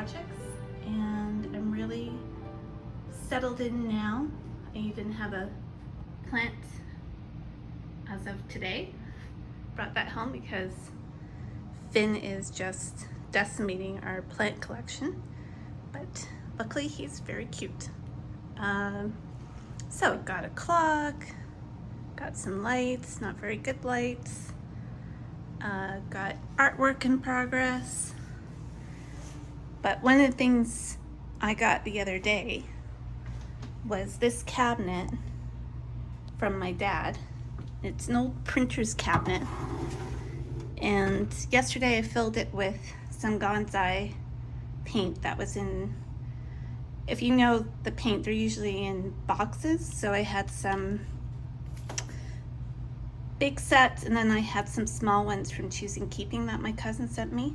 projects, and I'm really settled in now. I even have a plant as of today. Brought that home because Finn is just decimating our plant collection, but luckily he's very cute. So got a clock, got some lights, not very good lights, got artwork in progress. But one of the things I got the other day was this cabinet from my dad. It's an old printer's cabinet, and yesterday I filled it with some Gansai paint that was in, if you know the paint, they're usually in boxes, so I had some big sets and then I had some small ones from Choosing Keeping that my cousin sent me,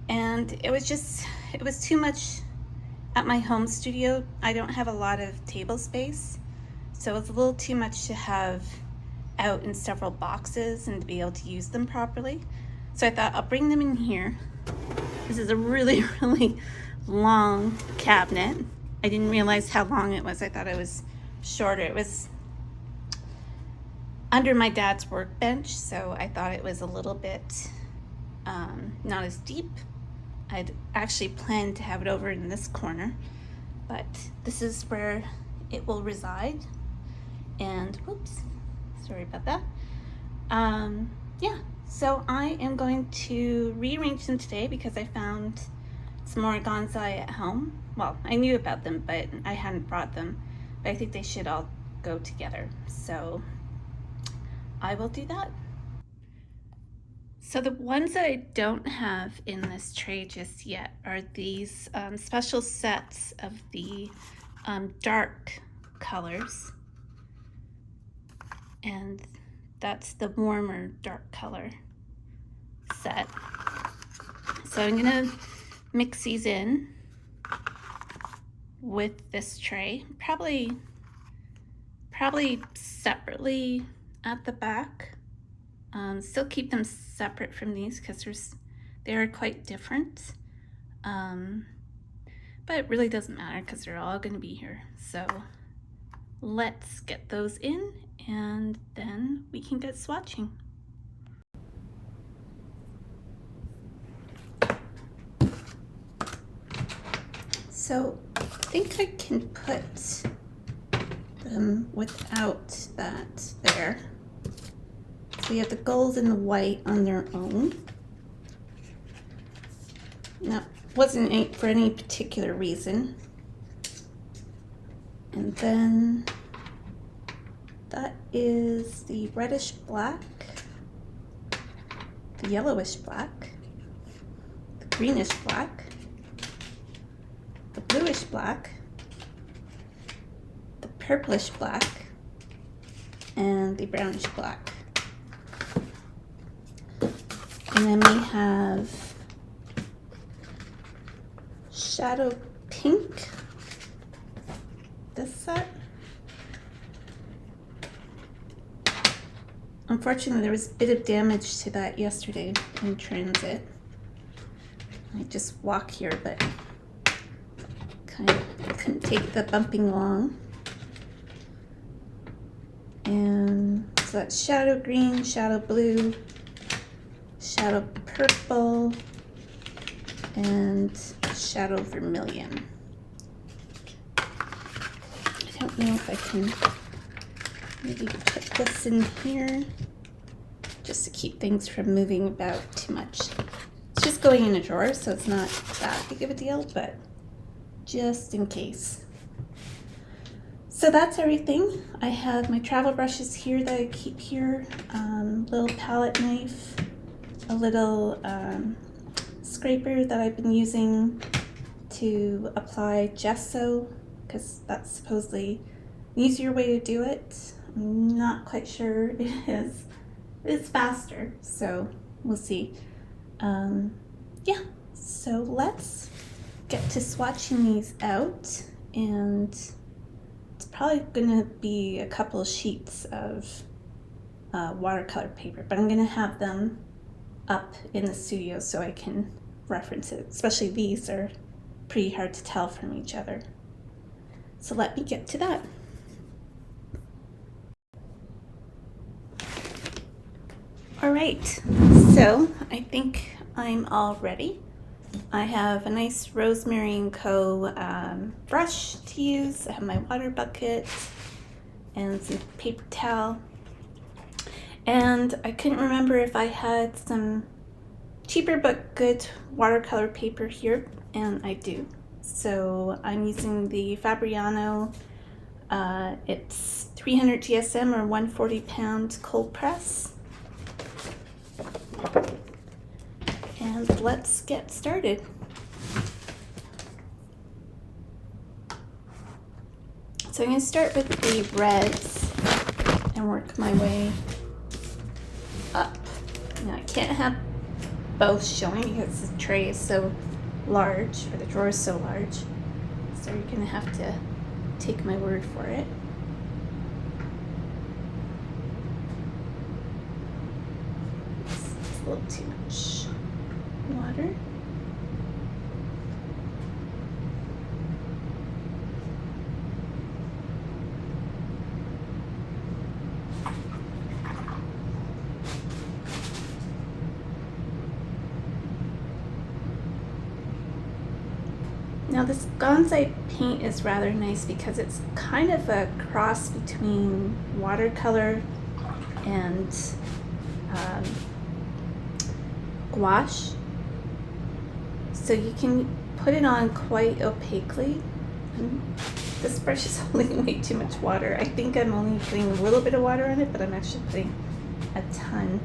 and it was too much at my home studio. I don't have a lot of table space, so it's a little too much to have out in several boxes and to be able to use them properly. So I thought I'll bring them in here. This is a really, really long cabinet. I didn't realize how long it was. I thought it was shorter. It was under my dad's workbench, so I thought it was a little bit not as deep. I'd actually planned to have it over in this corner, but this is where it will reside. And whoops, sorry about that. Yeah, so I am going to rearrange them today because I found some more Gansai at home. Well, I knew about them, but I hadn't brought them, but I think they should all go together. So I will do that. So the ones that I don't have in this tray just yet are these special sets of the dark colors. And that's the warmer dark color set. So I'm gonna mix these in with this tray, probably separately at the back. Still keep them separate from these because they are quite different, but it really doesn't matter because they're all going to be here. So let's get those in and then we can get swatching. So I think I can put them without that there. So you have the gold and the white on their own. Now, wasn't for any particular reason. And then that is the reddish black, the yellowish black, the greenish black, the bluish black, the purplish black, and the brownish black. And then we have shadow pink, this set. Unfortunately, there was a bit of damage to that yesterday in transit. I just walk here, but kind of couldn't take the bumping along. And so that's shadow green, shadow blue, shadow purple, and shadow vermilion. I don't know if I can maybe put this in here just to keep things from moving about too much. It's just going in a drawer, so it's not that big of a deal, but just in case. So that's everything. I have my travel brushes here that I keep here, little palette knife, a little scraper that I've been using to apply gesso because that's supposedly an easier way to do it. I'm not quite sure it is. It's faster, so we'll see. Yeah, so let's get to swatching these out, and it's probably gonna be a couple of sheets of watercolor paper, but I'm gonna have them up in the studio so I can reference it. Especially these are pretty hard to tell from each other. So let me get to that. All right, so I think I'm all ready. I have a nice Rosemary & Co. brush to use. I have my water bucket and some paper towel. And I couldn't remember if I had some cheaper but good watercolor paper here, and I do. So I'm using the Fabriano, it's 300 GSM or 140 pound cold press. And let's get started. So I'm going to start with the reds and work my way up. Now I can't have both showing because the tray is so large, or the drawer is so large. So you're going to have to take my word for it. It's a little too much water. Now this Gansai paint is rather nice because it's kind of a cross between watercolor and gouache. So you can put it on quite opaquely. And this brush is holding way too much water. I think I'm only putting a little bit of water on it, but I'm actually putting a ton.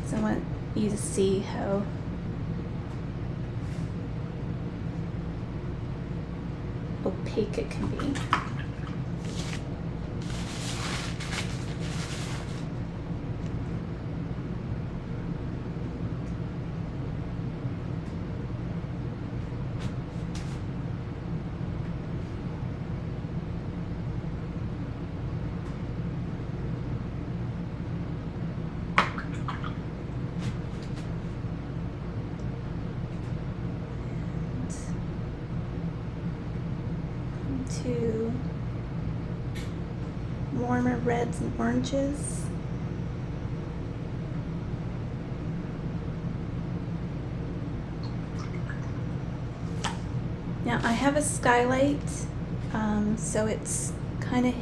So I want you to see how opaque it can be. To warmer reds and oranges. Now I have a skylight, so it's kind of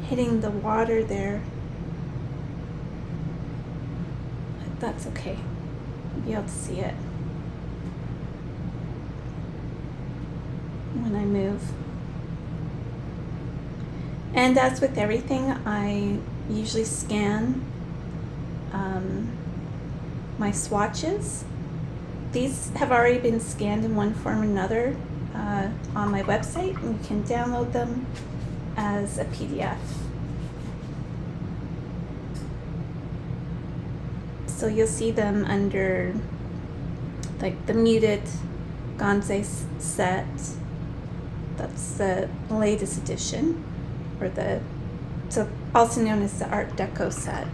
hitting the water there. But that's okay. You'll be able to see it when I move. And as with everything, I usually scan my swatches. These have already been scanned in one form or another on my website, and you can download them as a PDF. So you'll see them under like the muted Gansai set. That's the latest edition. Or so also known as the Art Deco set.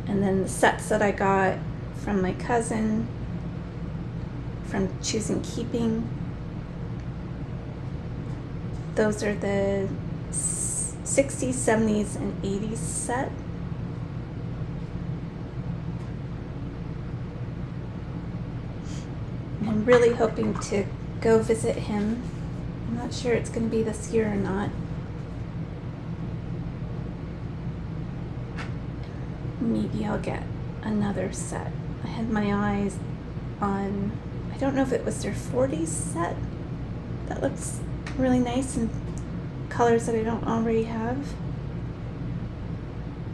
And then the sets that I got from my cousin, from Choosing Keeping, those are the 60s, 70s, and 80s set. I'm really hoping to go visit him. I'm not sure it's going to be this year or not. Maybe I'll get another set. I had my eyes on, I don't know if it was their 40s set. That looks really nice in colors that I don't already have.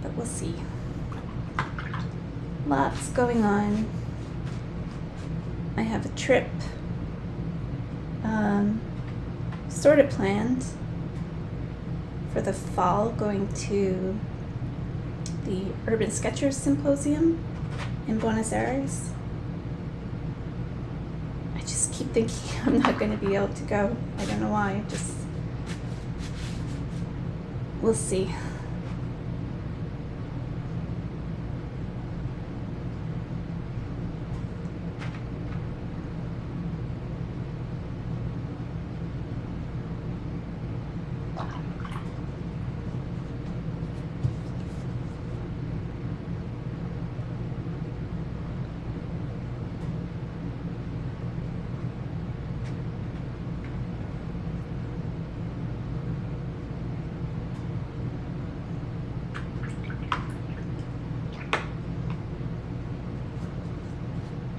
But we'll see. Lots going on. I have a trip sort of planned for the fall, going to the Urban Sketchers Symposium in Buenos Aires. I just keep thinking I'm not going to be able to go. I don't know why. We'll see.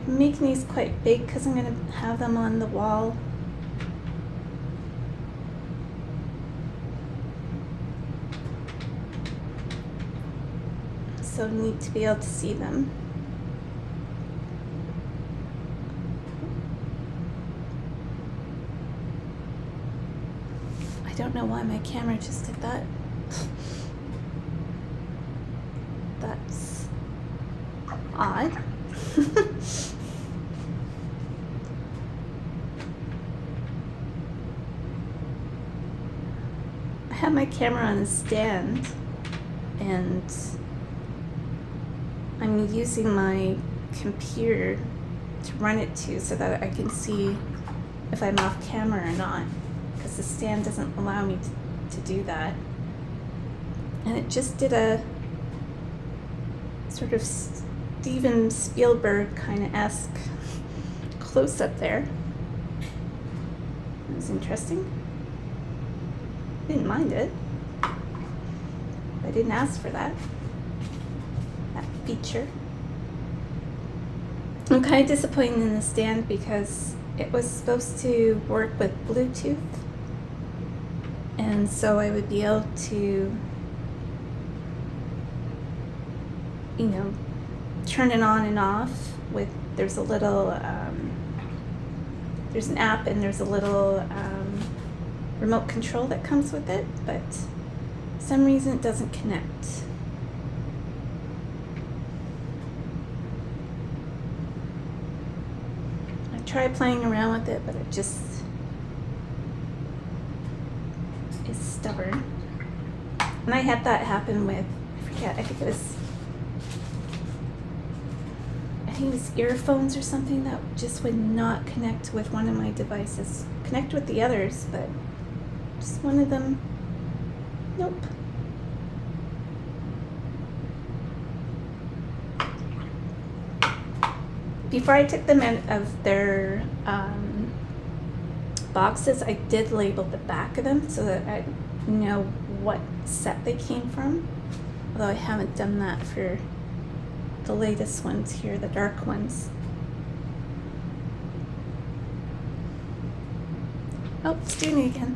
I'm making these quite big because I'm going to have them on the wall. So neat to be able to see them. I don't know why my camera just did that. That's odd. I have my camera on a stand and I'm using my computer to run it to so that I can see if I'm off camera or not, because the stand doesn't allow me to do that. And it just did a sort of Steven Spielberg kind of esque close up there. It was interesting. Didn't mind it. I didn't ask for that feature. I'm kind of disappointed in the stand because it was supposed to work with Bluetooth, and so I would be able to, you know, turn it on and off with, there's a little, there's an app and there's a little remote control that comes with it, but for some reason it doesn't connect. I tried playing around with it, but it just is stubborn. And I had that happen with, I forget, I think it was earphones or something that just would not connect with one of my devices. Connect with the others, but just one of them, nope. Before I took them out of their boxes, I did label the back of them so that I know what set they came from. Although I haven't done that for the latest ones here, the dark ones. Oh, it's doing it again.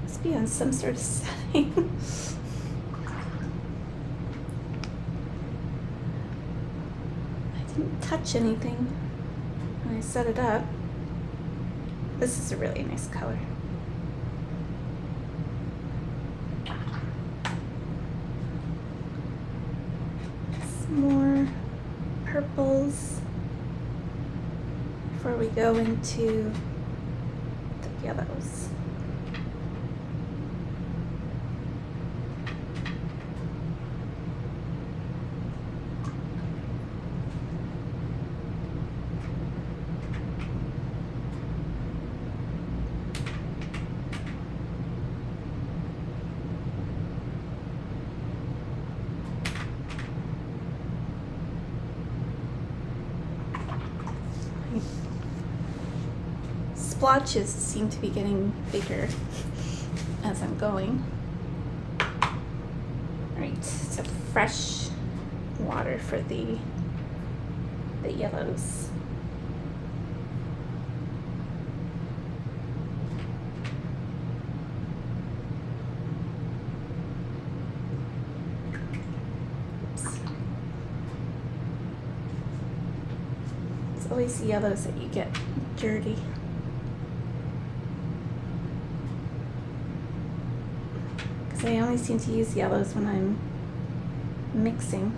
Must be on some sort of setting. I didn't touch anything when I set it up. This is a really nice color. More purples before we go into the yellows. Splotches seem to be getting bigger as I'm going. Alright, so fresh water for the yellows. Oops. It's always the yellows that you get dirty. I only seem to use yellows when I'm mixing.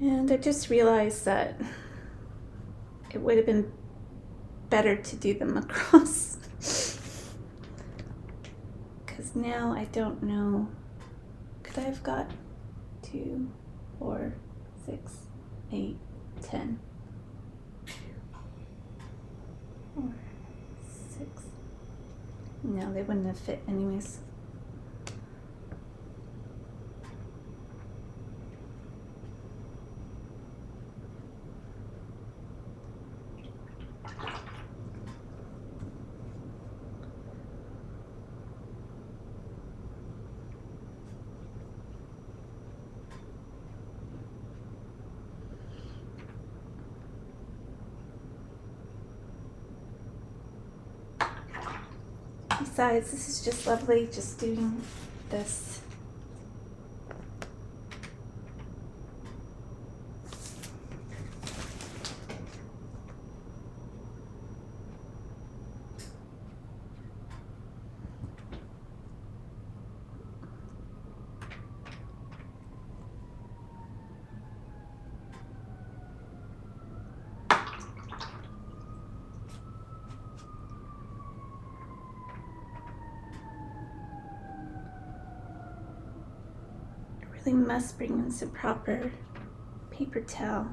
And I just realized that it would have been better to do them across. Because now I don't know. Could I have got 2, 4, 6, 8, 10? 4, 6. No, they wouldn't have fit anyways. sides. This is just lovely, just doing this. Really must bring in some proper paper towel.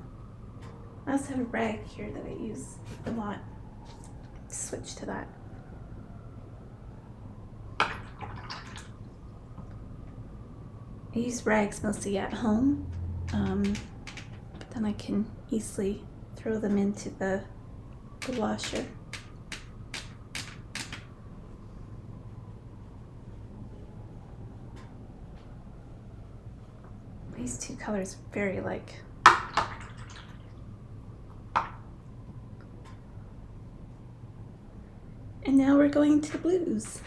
I also have a rag here that I use a lot. Switch to that. I use rags mostly at home, but then I can easily throw them into the washer. These two colors are very alike. And now we're going to the blues.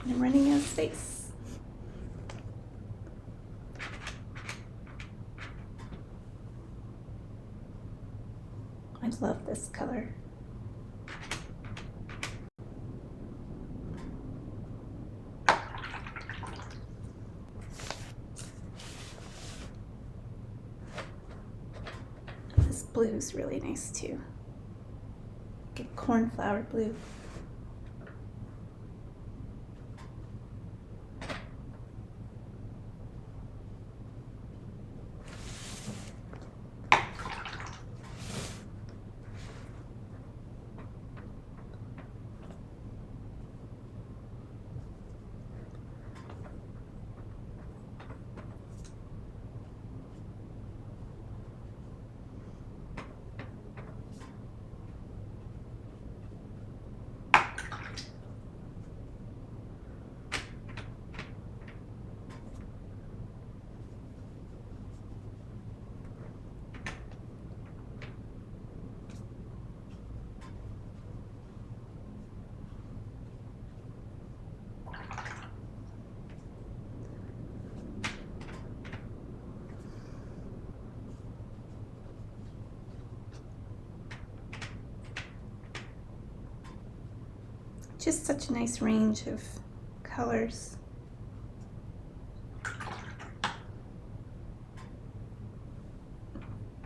And I'm running out of space. I love this color. Blue is really nice too. Like cornflower blue. Just such a nice range of colors.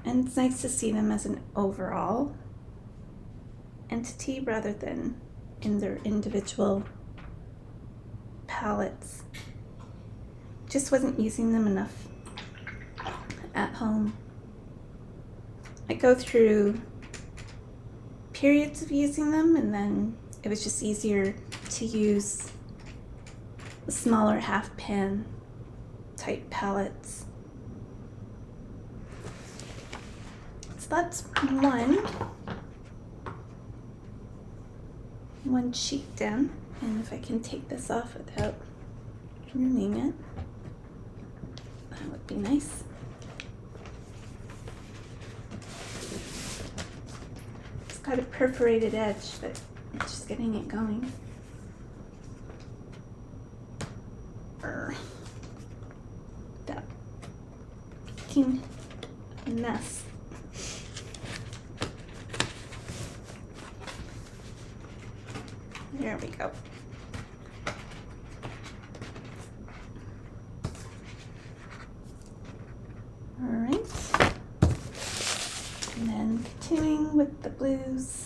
And it's nice to see them as an overall entity rather than in their individual palettes. Just wasn't using them enough at home. I go through periods of using them, and then it was just easier to use the smaller half pan type palettes. So that's one sheet down, and if I can take this off without ruining it, that would be nice. It's got a perforated edge, but it's just getting it going. That making a mess. There we go. All right. And then continuing with the blues.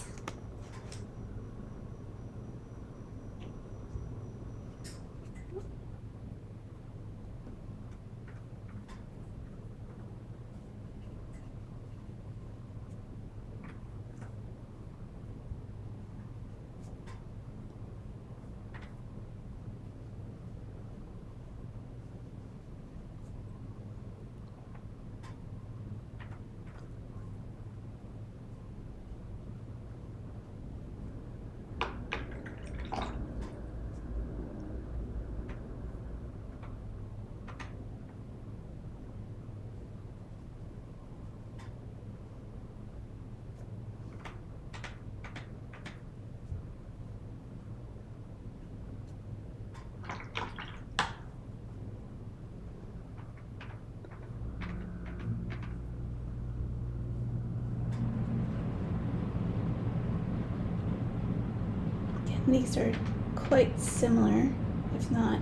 And these are quite similar, if not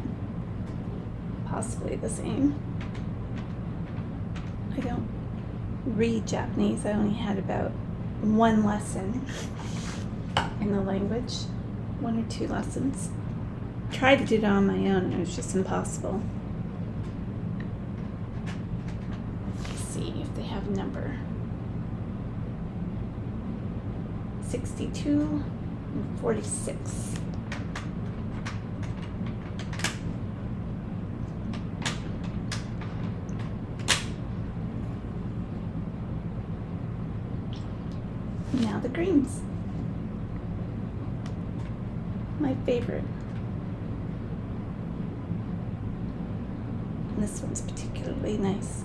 possibly the same. I don't read Japanese. I only had about one lesson in the language, 1 or 2 lessons. Tried to do it on my own and it was just impossible. Let's see if they have a number. 62 and 46. Now the greens. My favorite. And this one's particularly nice.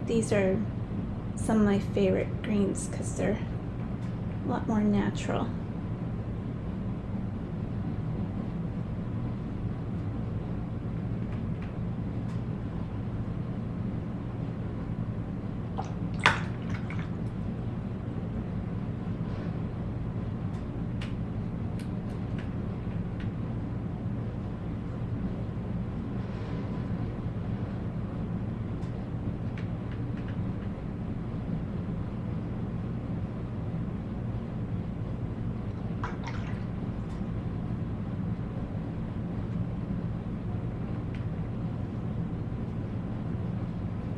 These are some of my favorite greens because they're a lot more natural.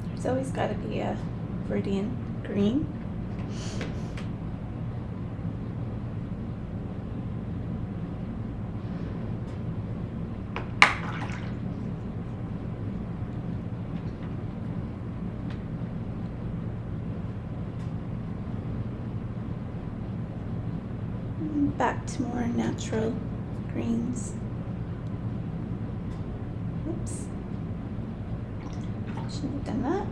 There's always got to be a Viridian green. And back to more natural greens. Oops. Shouldn't have done that.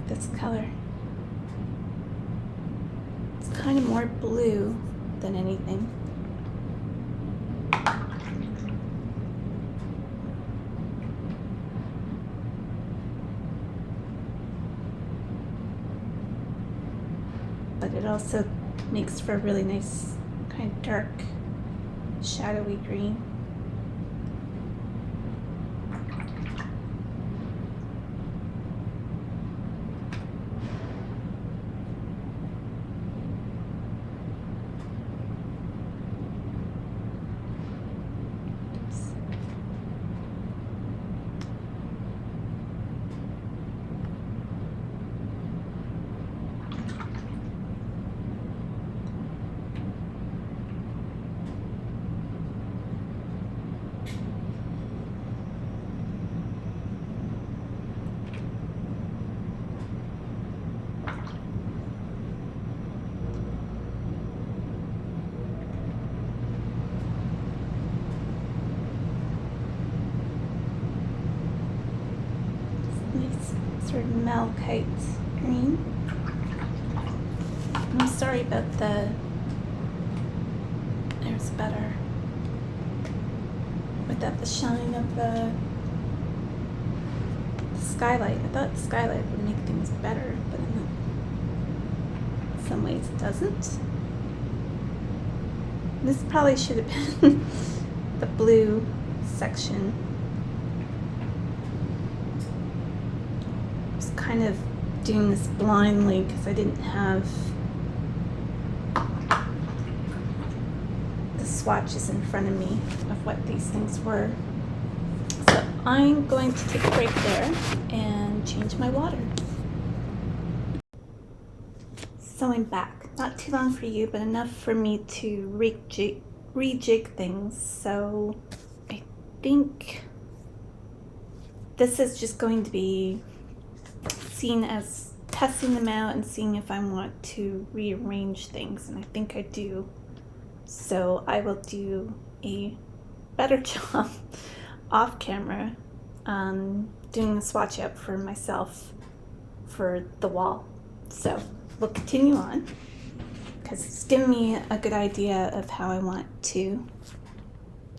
This color. It's kind of more blue than anything. But it also makes for a really nice kind of dark, shadowy green. sort of malachite green. I'm sorry about the, there's better, without the shine of the skylight. I thought the skylight would make things better, but in some ways it doesn't. This probably should have been the blue section. I was kind of doing this blindly because I didn't have the swatches in front of me of what these things were. So I'm going to take a break there and change my water. So I'm back. Not too long for you, but enough for me to rejig things. So I think this is just going to be seen as testing them out and seeing if I want to rearrange things, and I think I do. So I will do a better job off camera doing the swatch up for myself for the wall. So we'll continue on because it's given me a good idea of how I want to.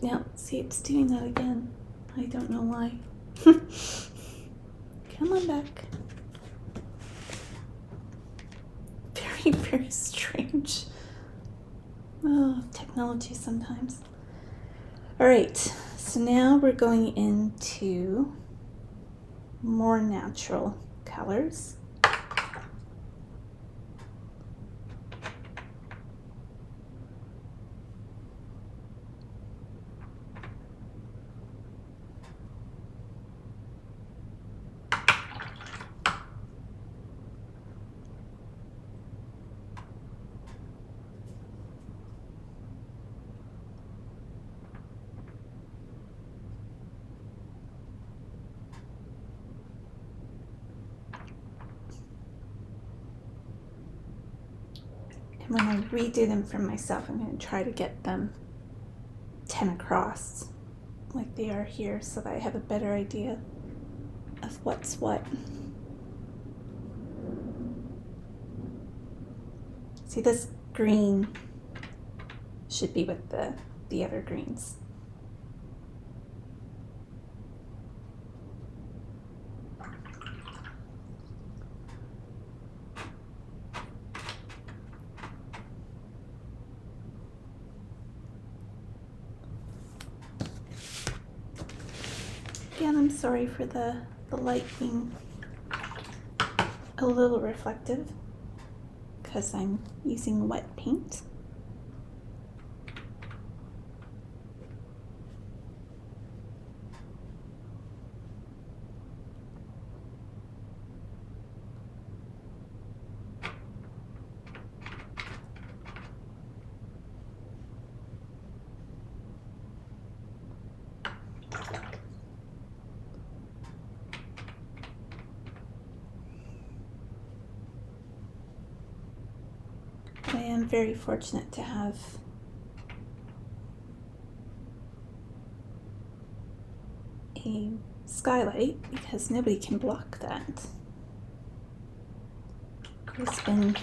Now, see, it's doing that again. I don't know why. Come on back. Very, very strange. Oh, technology sometimes. All right, so now we're going into more natural colors. When I redo them for myself, I'm going to try to get them 10 across like they are here so that I have a better idea of what's what. See, this green should be with the other greens. Again, I'm sorry for the light being a little reflective because I'm using wet paint. I am very fortunate to have a skylight because nobody can block that. There's been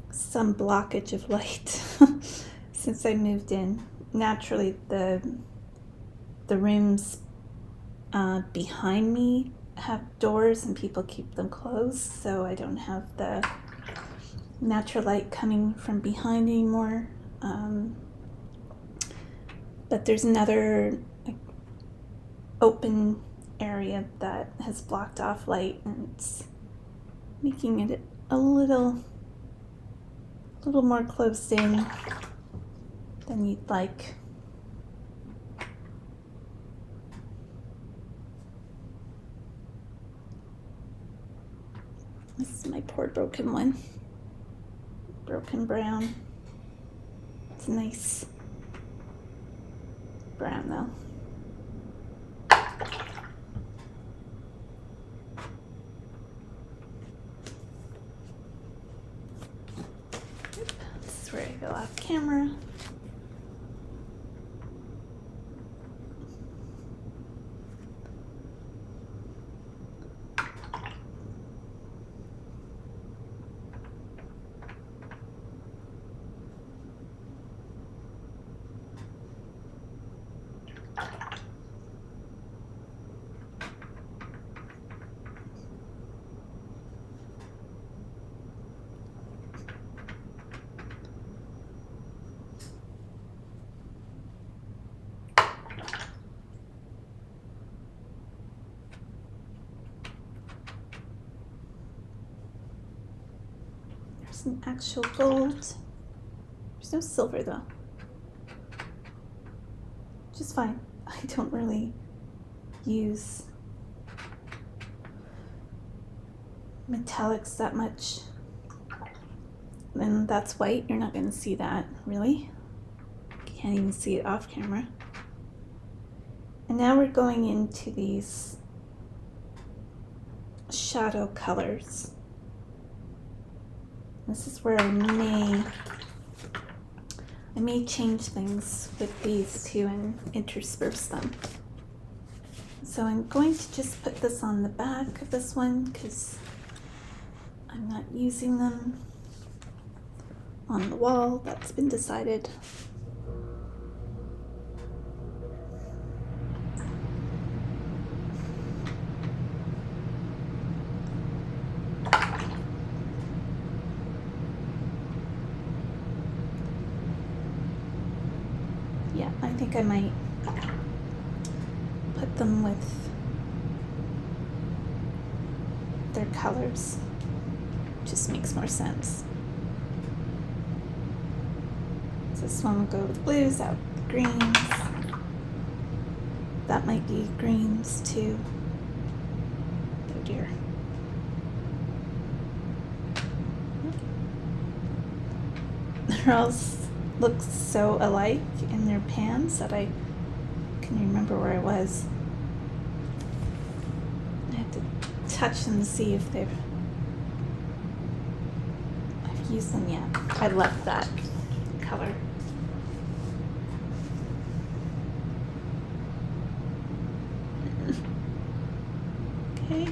some blockage of light since I moved in. Naturally, the rooms behind me have doors and people keep them closed, so I don't have the natural light coming from behind anymore. But there's another open area that has blocked off light, and it's making it a little more closed in than you'd like. This is my poor broken one. Broken brown. It's a nice brown though. This is where I go off camera. Some actual gold. There's no silver though. Which is fine. I don't really use metallics that much. And that's white. You're not going to see that, really. Can't even see it off camera. And now we're going into these shadow colors. This is where I may change things with these two and intersperse them. So I'm going to just put this on the back of this one because I'm not using them on the wall. That's been decided. Yeah, I think I might put them with their colors. Just makes more sense. So this one will go with blues, out with greens. That might be greens too. Oh dear. They're all look so alike in their pans that I can remember where I was. I have to touch them to see if I've used them yet. I love that color. Okay.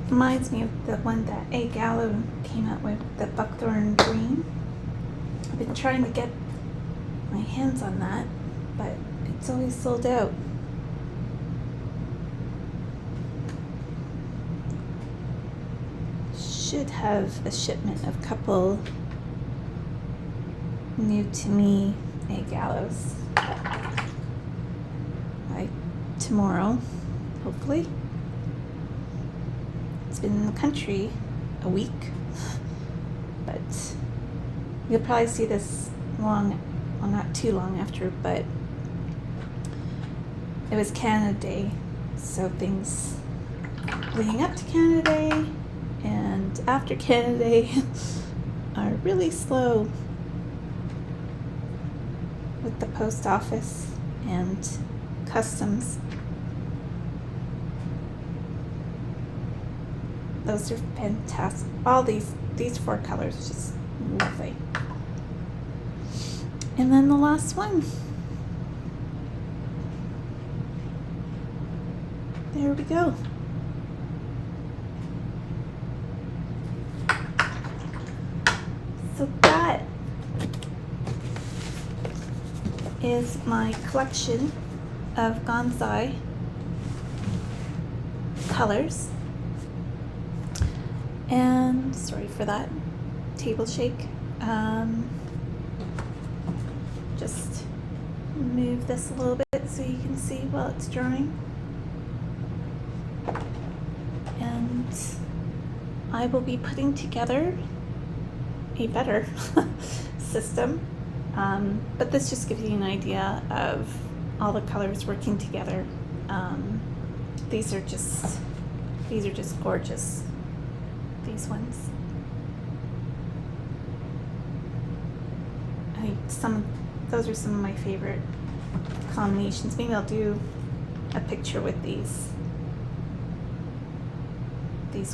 Reminds me of the one that A. Gallo came out with, the buckthorn green. I've been trying to get my hands on that, but it's always sold out. Should have a shipment of couple new to me A. Gallos by tomorrow, hopefully. It's been in the country a week, but you'll probably see this not too long after, but it was Canada Day, so things leading up to Canada Day and after Canada Day are really slow with the post office and customs. Those are fantastic. All these four colors are just lovely. And then the last one. There we go. So that is my collection of Gansai colors. And sorry for that table shake. Just move this a little bit so you can see while it's drying. And I will be putting together a better system. But this just gives you an idea of all the colors working together. These are just gorgeous. These ones. Those are some of my favorite combinations. Maybe I'll do a picture with these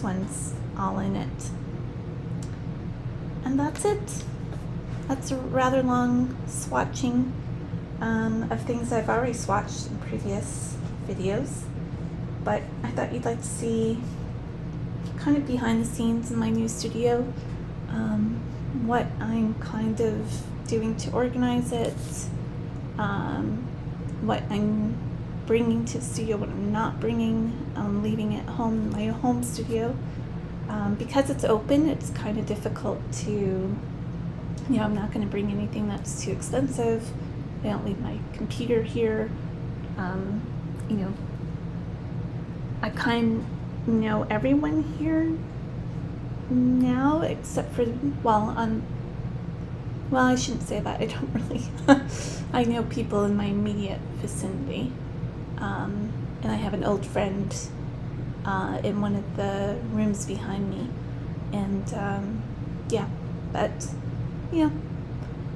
ones all in it. And that's it. That's a rather long swatching of things I've already swatched in previous videos, but I thought you'd like to see kind of behind the scenes in my new studio, what I'm kind of doing to organize it, what I'm bringing to the studio, what I'm not bringing, leaving at home, my home studio. Because it's open, it's kind of difficult to, you know, I'm not going to bring anything that's too expensive. I don't leave my computer here. You know, I kind of know everyone here now, except for, well, I shouldn't say that. I don't really. I know people in my immediate vicinity. And I have an old friend in one of the rooms behind me. And yeah, but, you know,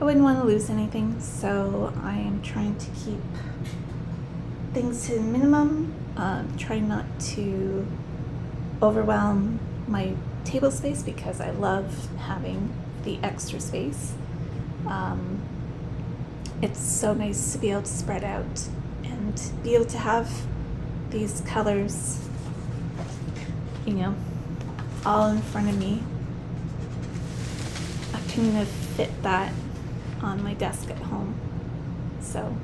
I wouldn't want to lose anything, so I am trying to keep things to a minimum, try not to overwhelm my table space because I love having the extra space. It's so nice to be able to spread out and be able to have these colors, you know, all in front of me. I couldn't have fit that on my desk at home. So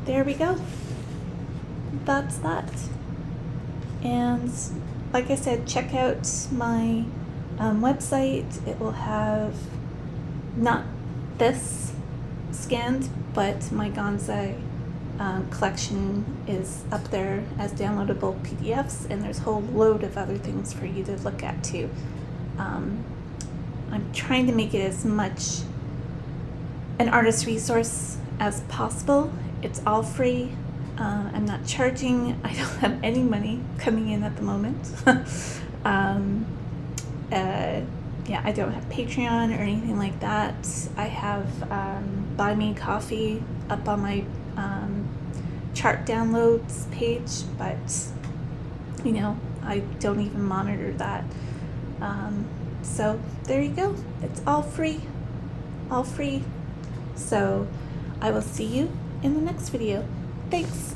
there we go. That's that. And like I said, check out my website. It will have not this scanned, but my Gansai collection is up there as downloadable PDFs, and there's a whole load of other things for you to look at too. I'm trying to make it as much an artist resource as possible. It's all free. I'm not charging. I don't have any money coming in at the moment. Yeah, I don't have Patreon or anything like that. I have Buy Me Coffee up on my chart downloads page, but you know, I don't even monitor that. So there you go. It's all free. All free. So I will see you in the next video. Thanks.